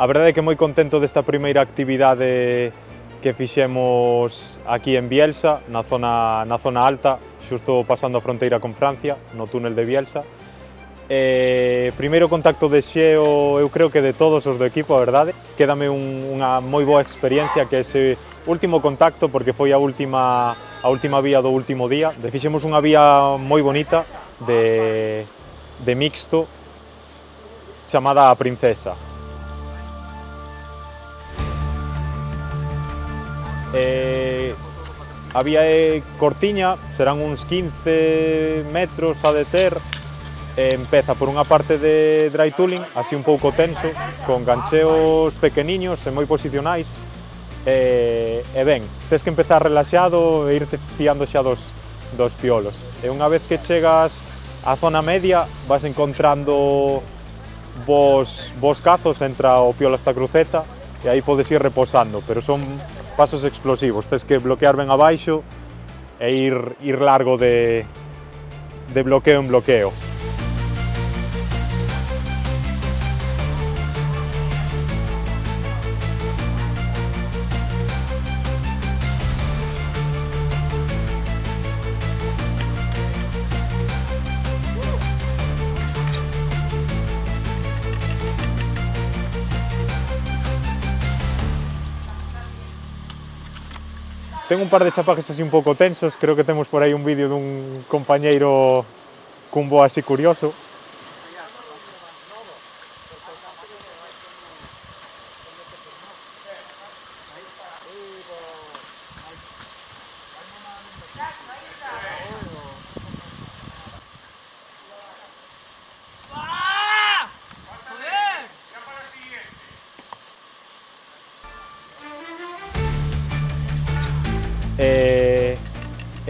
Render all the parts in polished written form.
A verdade é que moi contento desta primeira actividade que fixemos aquí en Bielsa, na zona alta, xusto pasando a fronteira con Francia, no túnel de Bielsa. Primeiro contacto de xeo, eu creo que de todos os do equipo, a verdade. Quédame unha moi boa experiencia que ese último contacto, porque foi a última vía do último día. Fixemos unha vía moi bonita de mixto chamada a Princesa. A vía é cortiña, serán uns 15 metros a de ter. Empeza por unha parte de dry tooling, así un pouco tenso, con gancheos pequeniños e moi posicionais. E ben, tens que empezar relaxado e irte fiando xa dos piolos. E unha vez que chegas á zona media, vas encontrando vos cazos entra o piolo esta cruceta e aí podes ir reposando, pero son pasos explosivos, tens que bloquear ben abaixo e ir largo de bloqueo en bloqueo. Tengo un par de chapajes así un pouco tensos, creo que temos por aí un vídeo dun compañeiro cun bo así curioso.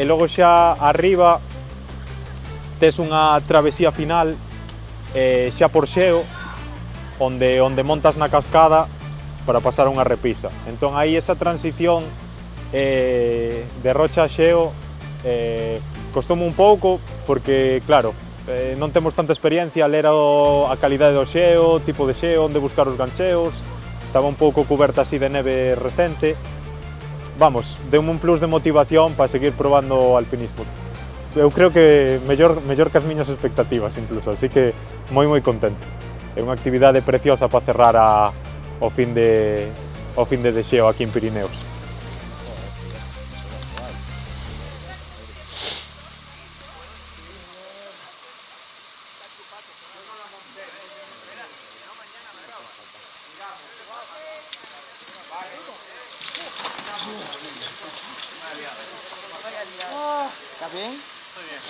E logo xa arriba tes unha travesía final xa por xeo onde montas na cascada para pasar unha repisa. Entón aí esa transición de rocha a xeo costoume un pouco porque claro, non temos tanta experiencia, ler a calidade do xeo, tipo de xeo, onde buscar os gancheos, estaba un pouco cuberta así de neve recente. Vamos, deu-me un plus de motivación para seguir probando o alpinismo. Eu creo que mellor que as miñas expectativas incluso, así que moi contento. É unha actividade preciosa para cerrar o fin de xeo aquí en Pirineos. ¿Estás bien? Estoy bien.